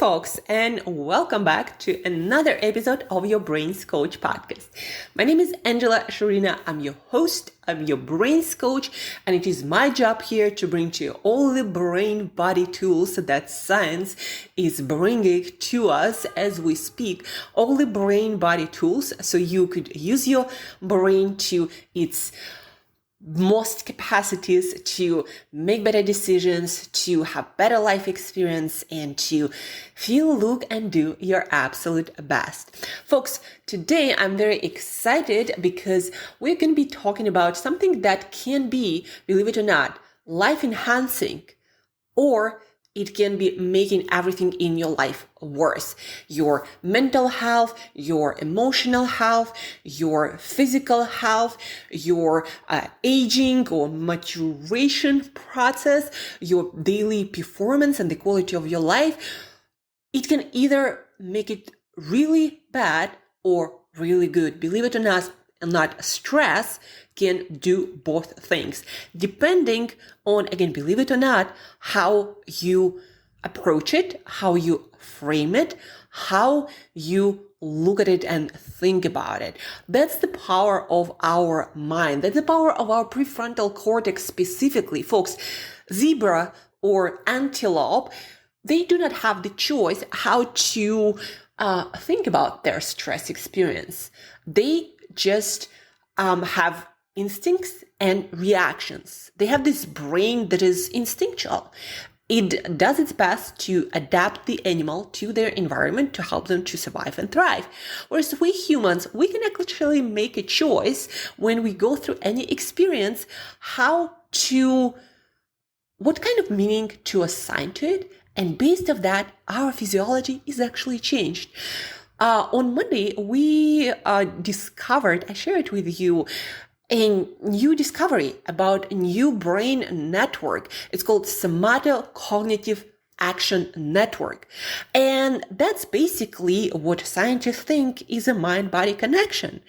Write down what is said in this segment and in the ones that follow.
folks, and welcome back to another episode of your Brains Coach podcast. My name is Shurina. I'm your host, I'm your Brains Coach, and it is my job here to bring to you all the brain body tools that science is bringing to us as we speak. All the brain body tools so you could use your brain to its most capacities to make better decisions, to have better life experience, and to feel, look, and do your absolute best. Folks, today I'm very excited because we're going to be talking about something that can be, believe it or not, life enhancing, or it can be making everything in your life worse. Your mental health, your emotional health, your physical health, your aging or maturation process, your daily performance and the quality of your life. It can either make it really bad or really good. Believe it or not, stress can do both things, depending on, again, believe it or not, how you approach it, how you frame it, how you look at it and think about it. That's the power of our mind. That's the power of our prefrontal cortex specifically. Folks, zebra or antelope, they do not have the choice how to think about their stress experience. They just have instincts and reactions. They have this brain that is instinctual. It does its best to adapt the animal to their environment to help them to survive and thrive. Whereas we humans, we can actually make a choice when we go through any experience, what kind of meaning to assign to it. And based on that, our physiology is actually changed. On Monday, we I shared with you a new discovery about a new brain network. It's called somatocognitive action network. And that's basically what scientists think is a mind-body connection.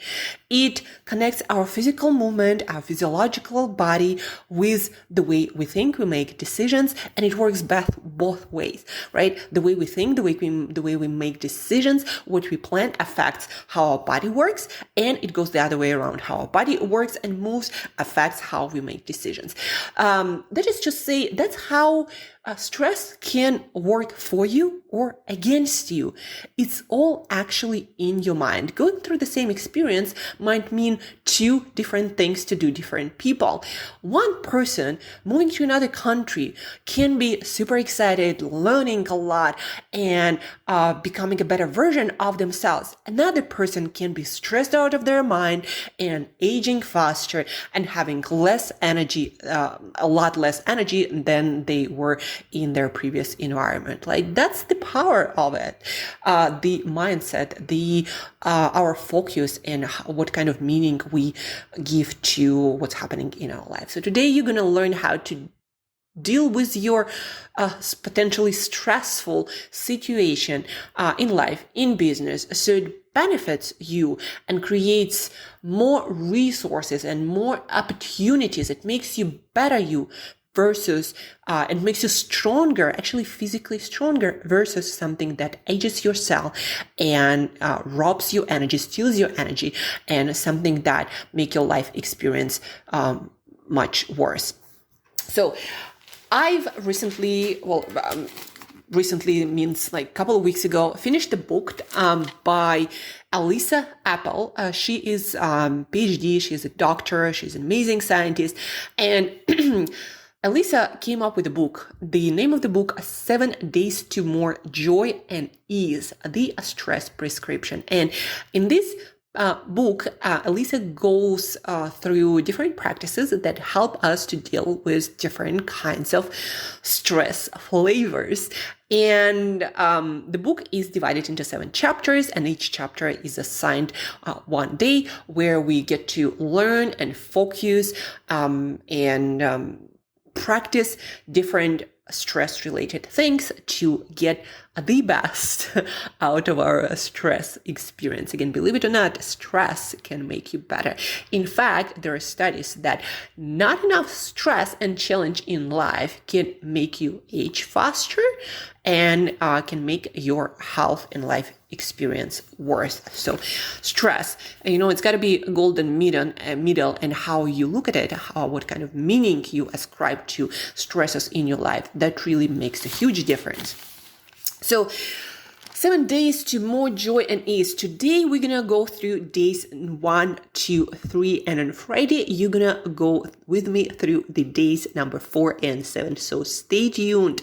It connects our physical movement, our physiological body with the way we think, we make decisions, and it works both ways, right? The way we think, the way we make decisions, what we plan affects how our body works, and it goes the other way around. How our body works and moves affects how we make decisions. That is to say, that's how stress can work for you or against you. It's all actually in your mind. Going through the same experience might mean two different things to two different people. One person moving to another country can be super excited, learning a lot, and becoming a better version of themselves. Another person can be stressed out of their mind and aging faster and having less energy, a lot less energy than they were in their previous environment. Like, that's the power of it. The mindset, our focus, and what kind of meaning we give to what's happening in our life. So today you're going to learn how to deal with your potentially stressful situation in life, in business, so it benefits you and creates more resources and more opportunities. It makes you better you versus it makes you stronger, actually physically stronger, versus something that ages your cell and robs your energy, steals your energy, and something that make your life experience much worse. So I've recently means like a couple of weeks ago, finished a book by Elisa Apple. She is PhD, she's a doctor, she's an amazing scientist, and Elisa came up with a book. The name of the book, 7 Days to More Joy and Ease, the Stress Prescription. And in this book, Elisa goes through different practices that help us to deal with different kinds of stress flavors. And the book is divided into 7 chapters, and each chapter is assigned 1 day where we get to learn and focus and practice different stress-related things to get the best out of our stress experience. Again, believe it or not, stress can make you better. In fact, there are studies that not enough stress and challenge in life can make you age faster and can make your health and life experience worse. So stress, it's got to be a golden middle and how you look at it, what kind of meaning you ascribe to stresses in your life. That really makes a huge difference. So 7 days to more joy and ease. Today, we're going to go through days 1, 2, 3, and on Friday, you're going to go with me through the days number 4 and 7. So stay tuned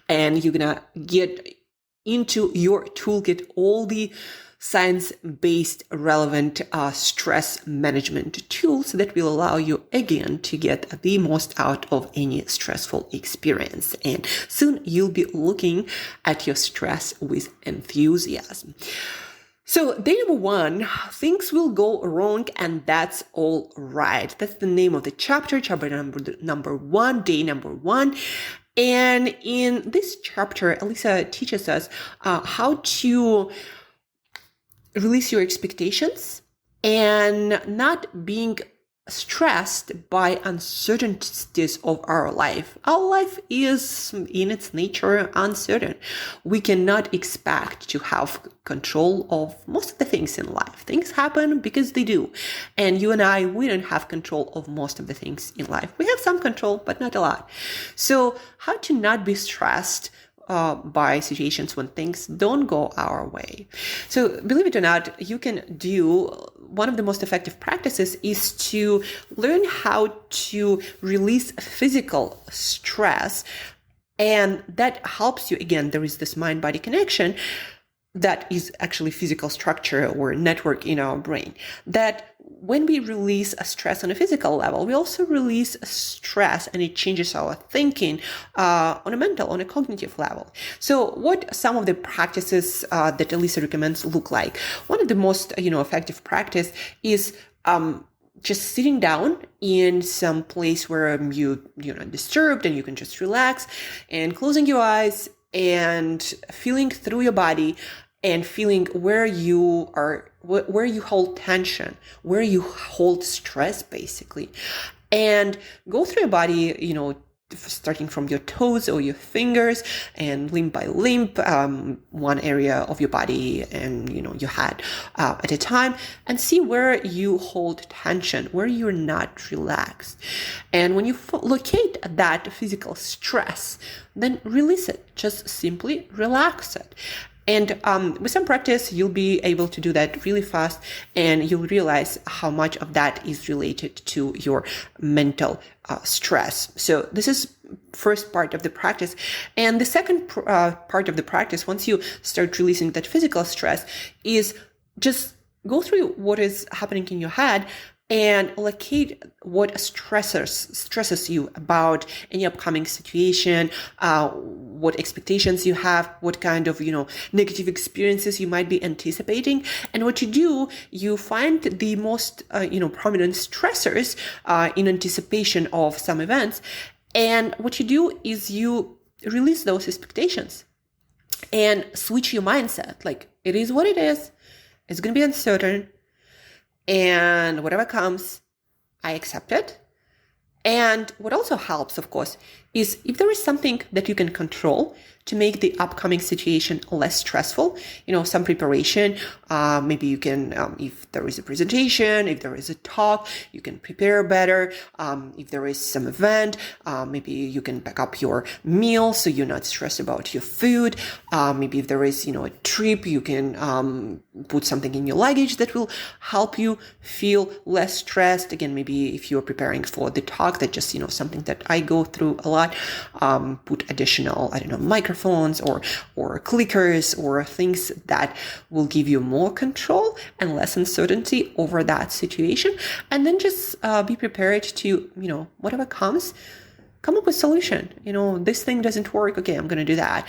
and you're going to get into your toolkit all the science-based relevant stress management tools that will allow you again to get the most out of any stressful experience. And soon you'll be looking at your stress with enthusiasm. So day number 1, things will go wrong and that's all right. That's the name of the chapter number 1, day number 1. And in this chapter, Elisa teaches us how to release your expectations and not being stressed by uncertainties of our life. Our life is in its nature uncertain. We cannot expect to have control of most of the things in life. Things happen because they do. And you and I, we don't have control of most of the things in life. We have some control, but not a lot. So how to not be stressed by situations when things don't go our way. So believe it or not, you can do one of the most effective practices is to learn how to release physical stress. And that helps you. Again, there is this mind-body connection that is actually physical structure or network in our brain, that when we release a stress on a physical level, we also release stress and it changes our thinking on a mental, on a cognitive level. So what some of the practices that Elisa recommends look like? One of the most, effective practice is just sitting down in some place where you're not disturbed and you can just relax and closing your eyes and feeling through your body and feeling where you are, where you hold tension, where you hold stress, basically. And go through your body, starting from your toes or your fingers and limb by limb, one area of your body and, your head at a time, and see where you hold tension, where you're not relaxed. And when you locate that physical stress, then release it. Just simply relax it. And with some practice, you'll be able to do that really fast and you'll realize how much of that is related to your mental stress. So this is first part of the practice. And the second part of the practice, once you start releasing that physical stress, is just go through what is happening in your head and locate what stresses you about any upcoming situation, what expectations you have, what kind of, negative experiences you might be anticipating. And what you do, you find the most, prominent stressors in anticipation of some events. And what you do is you release those expectations and switch your mindset. Like, it is what it is. It's going to be uncertain. And whatever comes, I accept it. And what also helps, of course, is if there is something that you can control to make the upcoming situation less stressful, some preparation, maybe you can, if there is a presentation, if there is a talk, you can prepare better. If there is some event, maybe you can pack up your meal so you're not stressed about your food. Maybe if there is, a trip, you can put something in your luggage that will help you feel less stressed. Again, maybe if you're preparing for the talk, that just, something that I go through a lot, put additional, microphones or clickers or things that will give you more control and less uncertainty over that situation. And then just be prepared to, whatever comes, come up with a solution. This thing doesn't work. Okay, I'm going to do that.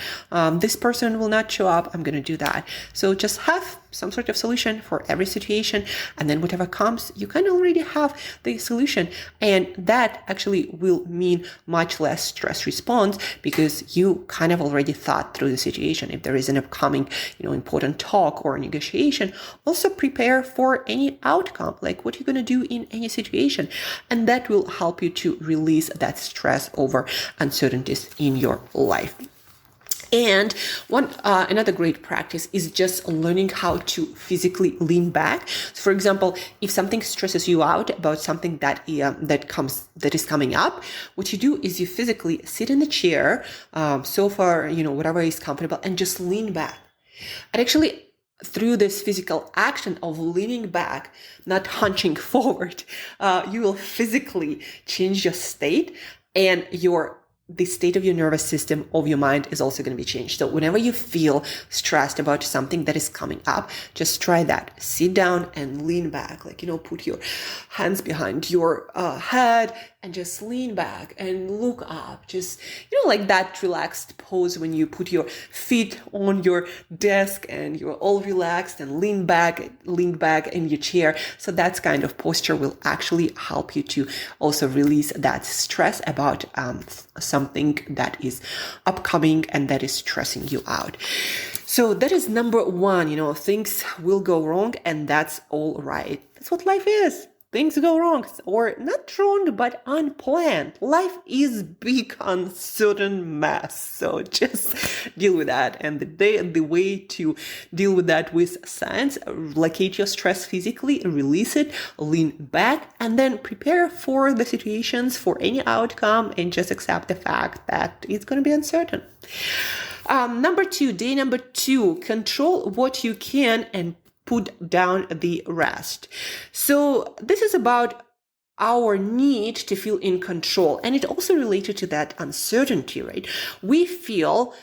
This person will not show up. I'm going to do that. So just have some sort of solution for every situation. And then whatever comes, you kind of already have the solution. And that actually will mean much less stress response because you kind of already thought through the situation. If there is an upcoming, important talk or negotiation, also prepare for any outcome, like what you're going to do in any situation. And that will help you to release that stress over uncertainties in your life. And another great practice is just learning how to physically lean back. So for example, if something stresses you out about something that is coming up, what you do is you physically sit in the chair, sofa, whatever is comfortable, and just lean back. And actually, through this physical action of leaning back, not hunching forward, you will physically change your state, and the state of your nervous system, of your mind, is also going to be changed. So whenever you feel stressed about something that is coming up, just try that. Sit down and lean back, put your hands behind your head and just lean back and look up. Just, like that relaxed pose when you put your feet on your desk and you're all relaxed and lean back in your chair. So that kind of posture will actually help you to also release that stress about something that is upcoming and that is stressing you out. So that is number one. Things will go wrong, and that's all right. That's what life is. Things go wrong, or not wrong, but unplanned. Life is big, uncertain mess. So just deal with that. And the way to deal with that with science, locate your stress physically, release it, lean back, and then prepare for the situations, for any outcome, and just accept the fact that it's going to be uncertain. Day number two, control what you can and put down the rest. So this is about our need to feel in control. And it also related to that uncertainty, right? We feel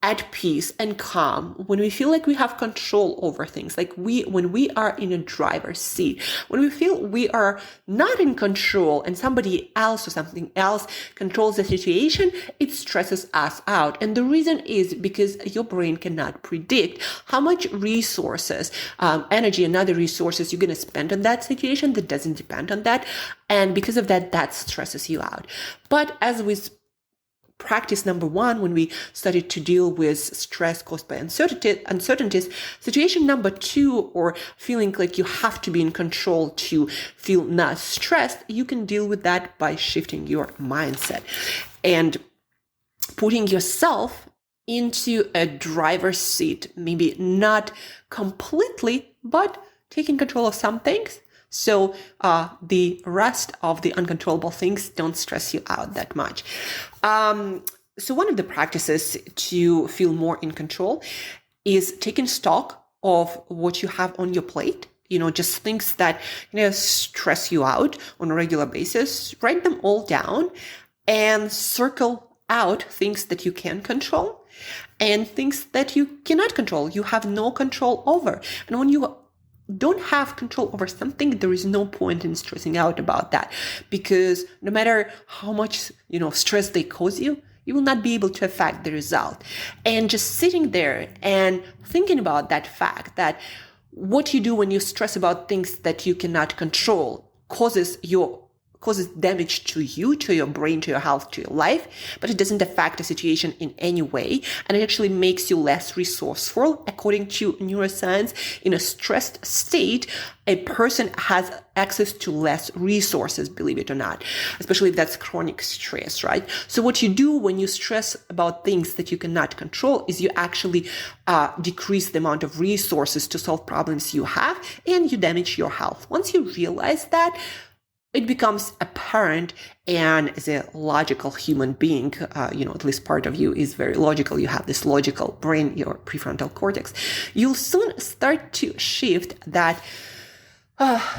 at peace and calm when we feel like we have control over things, like when we are in a driver's seat, when we feel we are not in control and somebody else or something else controls the situation, it stresses us out. And the reason is because your brain cannot predict how much resources, energy and other resources you're going to spend on that situation that doesn't depend on that. And because of that, that stresses you out. But as with practice number one, when we started to deal with stress caused by uncertainties, situation number two, or feeling like you have to be in control to feel not stressed, you can deal with that by shifting your mindset and putting yourself into a driver's seat, maybe not completely, but taking control of some things. So the rest of the uncontrollable things don't stress you out that much. So one of the practices to feel more in control is taking stock of what you have on your plate. Just things that stress you out on a regular basis. Write them all down and circle out things that you can control and things that you cannot control. You have no control over. And when you don't have control over something, there is no point in stressing out about that, because no matter how much, stress they cause you, you will not be able to affect the result. And just sitting there and thinking about that fact that what you do when you stress about things that you cannot control causes damage to you, to your brain, to your health, to your life, but it doesn't affect the situation in any way. And it actually makes you less resourceful. According to neuroscience, in a stressed state, a person has access to less resources, believe it or not, especially if that's chronic stress, right? So what you do when you stress about things that you cannot control is you actually decrease the amount of resources to solve problems you have, and you damage your health. Once you realize that, it becomes apparent, and as a logical human being, at least part of you is very logical. You have this logical brain, your prefrontal cortex. You'll soon start to shift that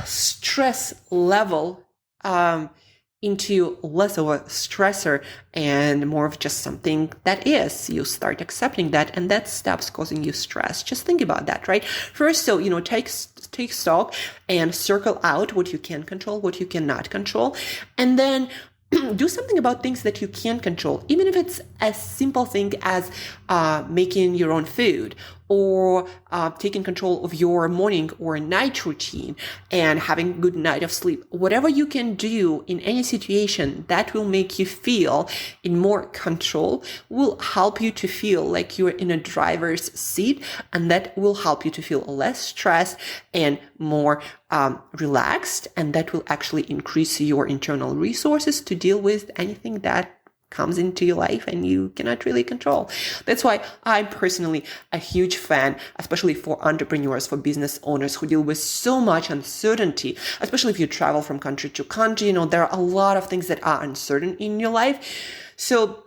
stress level into less of a stressor and more of just something that is. You start accepting that, and that stops causing you stress. Just think about that, right? First, so, take stock and circle out what you can control, what you cannot control, and then do something about things that you can control, even if it's a simple thing as making your own food, or taking control of your morning or night routine and having a good night of sleep. Whatever you can do in any situation that will make you feel in more control will help you to feel like you're in a driver's seat, and that will help you to feel less stressed and more relaxed, and that will actually increase your internal resources to deal with anything that comes into your life and you cannot really control. That's why I'm personally a huge fan, especially for entrepreneurs, for business owners who deal with so much uncertainty, especially if you travel from country to country. There are a lot of things that are uncertain in your life. So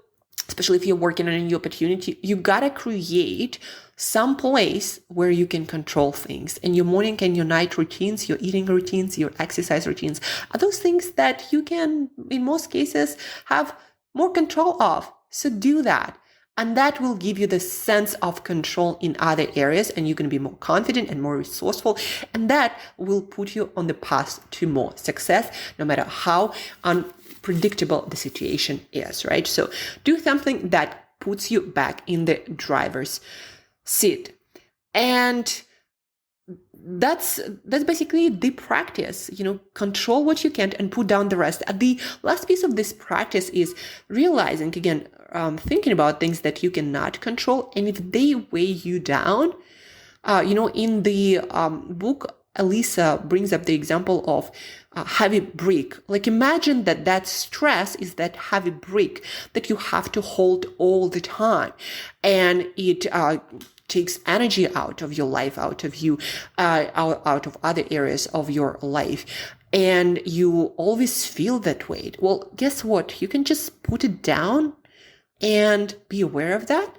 especially if you're working on a new opportunity, you gotta create some place where you can control things. And your morning and your night routines, your eating routines, your exercise routines are those things that you can, in most cases, have more control of. So do that. And that will give you the sense of control in other areas, and you're going to be more confident and more resourceful. And that will put you on the path to more success, no matter how unpredictable the situation is, right? So do something that puts you back in the driver's seat. And that's basically the practice. Control what you can and put down the rest. The last piece of this practice is realizing, again, thinking about things that you cannot control, and if they weigh you down. In the book, Elisa brings up the example of a heavy brick. Like, imagine that stress is that heavy brick that you have to hold all the time, and it takes energy out of your life, out of you, out of other areas of your life. And you always feel that weight. Well, guess what? You can just put it down and be aware of that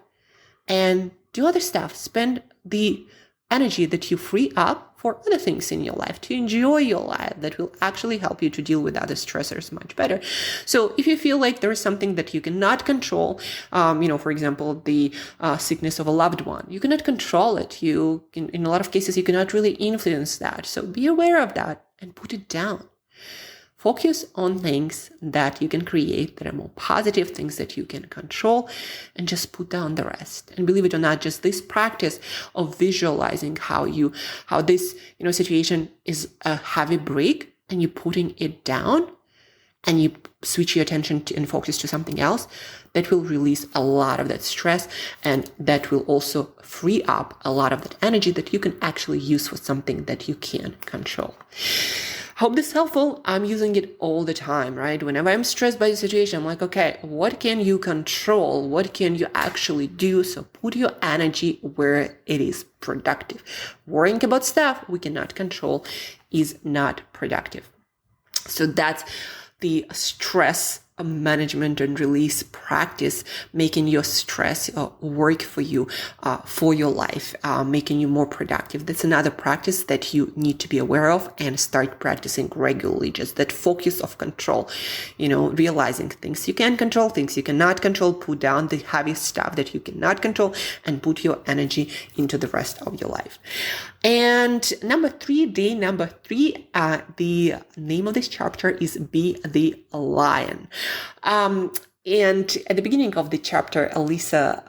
and do other stuff. Spend the energy that you free up for other things in your life, to enjoy your life, that will actually help you to deal with other stressors much better. So if you feel like there is something that you cannot control, for example, the sickness of a loved one, you cannot control it. In a lot of cases, you cannot really influence that. So be aware of that and put it down. Focus on things that you can create, that are more positive, things that you can control, and just put down the rest. And believe it or not, just this practice of visualizing how this situation is a heavy brick, and you putting it down, and you switch your attention and focus to something else, that will release a lot of that stress, and that will also free up a lot of that energy that you can actually use for something that you can control. Hope this is helpful. I'm using it all the time, right? Whenever I'm stressed by the situation, I'm like, okay, what can you control? What can you actually do? So put your energy where it is productive. Worrying about stuff we cannot control is not productive. So that's the stress management and release practice, making your stress work for you, for your life, making you more productive. That's another practice that you need to be aware of and start practicing regularly. Just that focus of control, realizing things you can control, things you cannot control, put down the heavy stuff that you cannot control, and put your energy into the rest of your life. And day number three, the name of this chapter is Be the Lion. And at the beginning of the chapter, Elisa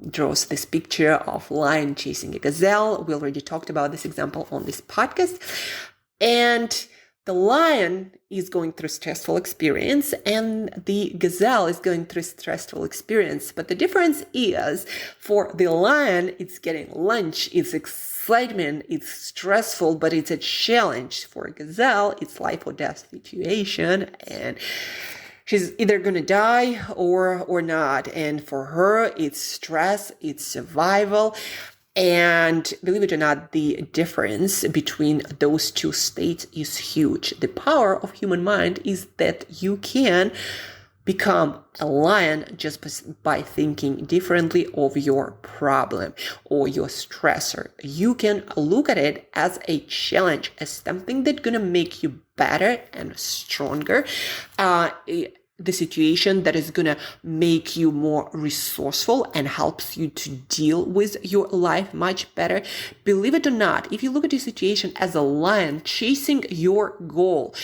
draws this picture of lion chasing a gazelle. We already talked about this example on this podcast. And the lion is going through stressful experience, and the gazelle is going through stressful experience. But the difference is, for the lion, it's getting lunch, it's excitement, it's stressful, but it's a challenge. For a gazelle, it's life or death situation, and she's either going to die or not. And for her, it's stress, it's survival. And believe it or not, the difference between those two states is huge. The power of human mind is that you can become a lion just by thinking differently of your problem or your stressor. You can look at it as a challenge, as something that's going to make you better and stronger. The situation that is going to make you more resourceful and helps you to deal with your life much better. Believe it or not, if you look at the situation as a lion chasing your goal,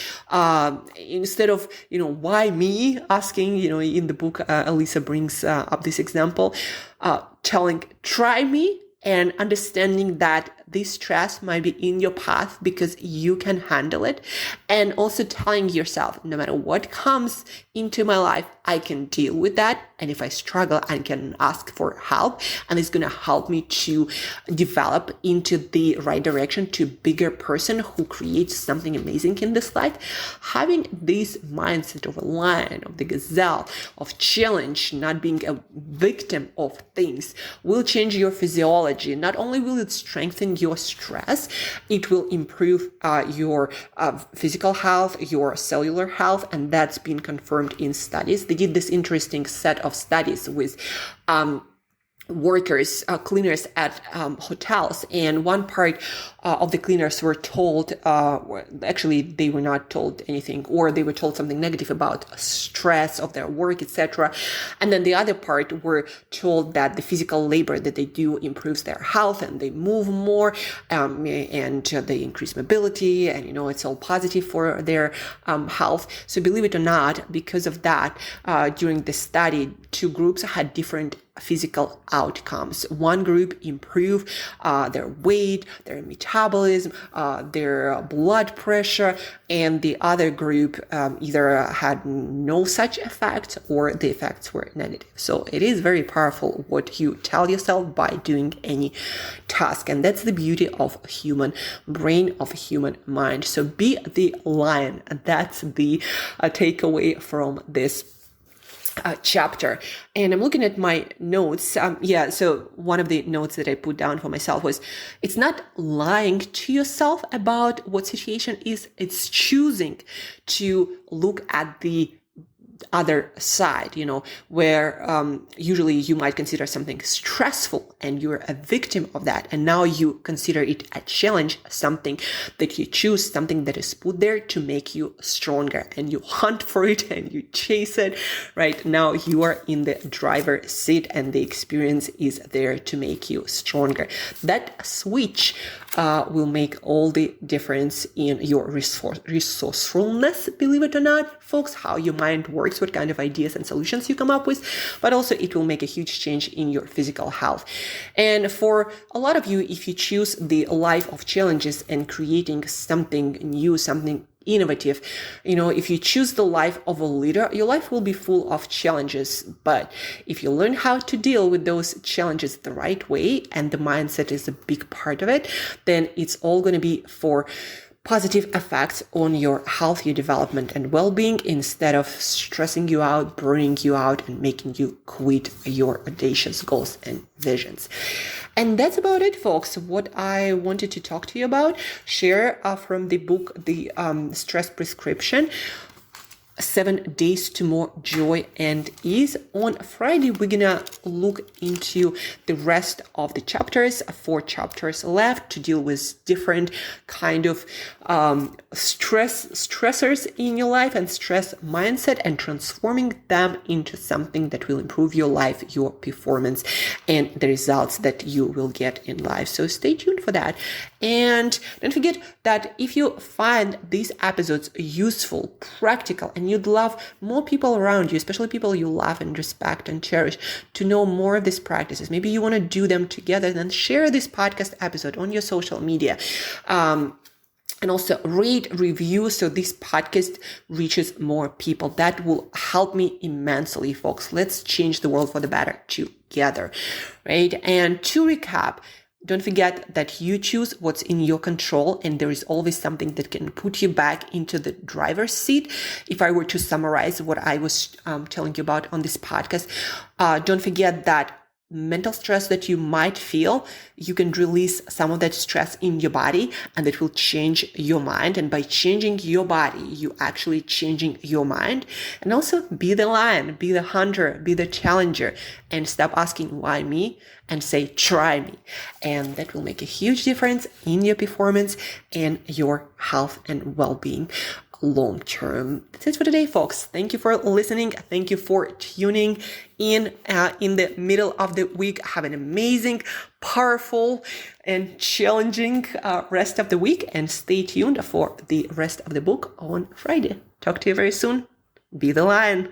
instead of, why me, asking, in the book, Elisa brings up this example, telling, try me and understanding that this stress might be in your path because you can handle it. And also telling yourself, no matter what comes into my life, I can deal with that. And if I struggle, I can ask for help. And it's going to help me to develop into the right direction, to a bigger person who creates something amazing in this life. Having this mindset of a lion, of the gazelle, of challenge, not being a victim of things, will change your physiology. Not only will it strengthen your stress, it will improve your physical health, your cellular health, and that's been confirmed in studies. They did this interesting set of studies with workers, cleaners at hotels, and one part of the cleaners were told, actually they were not told anything, or they were told something negative about stress of their work, etc. And then the other part were told that the physical labor that they do improves their health, and they move more, and they increase mobility, and it's all positive for their health. So believe it or not, because of that, during the study, two groups had different physical outcomes. One group improved their weight, their metabolism, their blood pressure, and the other group either had no such effect or the effects were negative. So it is very powerful what you tell yourself by doing any task, and that's the beauty of human brain, of human mind. So be the lion. That's the takeaway from this chapter. And I'm looking at my notes. So one of the notes that I put down for myself was, it's not lying to yourself about what situation is, it's choosing to look at the other side, where usually you might consider something stressful and you're a victim of that. And now you consider it a challenge, something that you choose, something that is put there to make you stronger, and you hunt for it and you chase it. Right now you are in the driver's seat and the experience is there to make you stronger. That switch will make all the difference in your resourcefulness, believe it or not, folks, how your mind works, what kind of ideas and solutions you come up with, but also it will make a huge change in your physical health. And for a lot of you, if you choose the life of challenges and creating something new, something innovative, if you choose the life of a leader, your life will be full of challenges. But if you learn how to deal with those challenges the right way, and the mindset is a big part of it, then it's all going to be for positive effects on your health, your development and well-being, instead of stressing you out, burning you out, and making you quit your audacious goals and visions. And that's about it, folks. What I wanted to talk to you about, share from the book, The Stress Prescription, 7 Days to More Joy and Ease. On Friday, we're gonna look into the rest of the chapters, 4 chapters left, to deal with different kind of stressors in your life and stress mindset, and transforming them into something that will improve your life, your performance, and the results that you will get in life. So stay tuned for that. And don't forget that if you find these episodes useful, practical, and you'd love more people around you, especially people you love and respect and cherish, to know more of these practices, maybe you want to do them together, then share this podcast episode on your social media. And also rate, review, so this podcast reaches more people. That will help me immensely, folks. Let's change the world for the better together, right? And to recap, don't forget that you choose what's in your control, and there is always something that can put you back into the driver's seat. If I were to summarize what I was telling you about on this podcast, don't forget that mental stress that you might feel, you can release some of that stress in your body, and it will change your mind. And by changing your body, you actually changing your mind. And also be the lion, be the hunter, be the challenger, and stop asking why me, and say try me. And that will make a huge difference in your performance and your health and well-being long term. That's it for today, folks. Thank you for listening. Thank you for tuning in the middle of the week. Have an amazing, powerful, and challenging rest of the week, and stay tuned for the rest of the book on Friday. Talk to you very soon. Be the lion.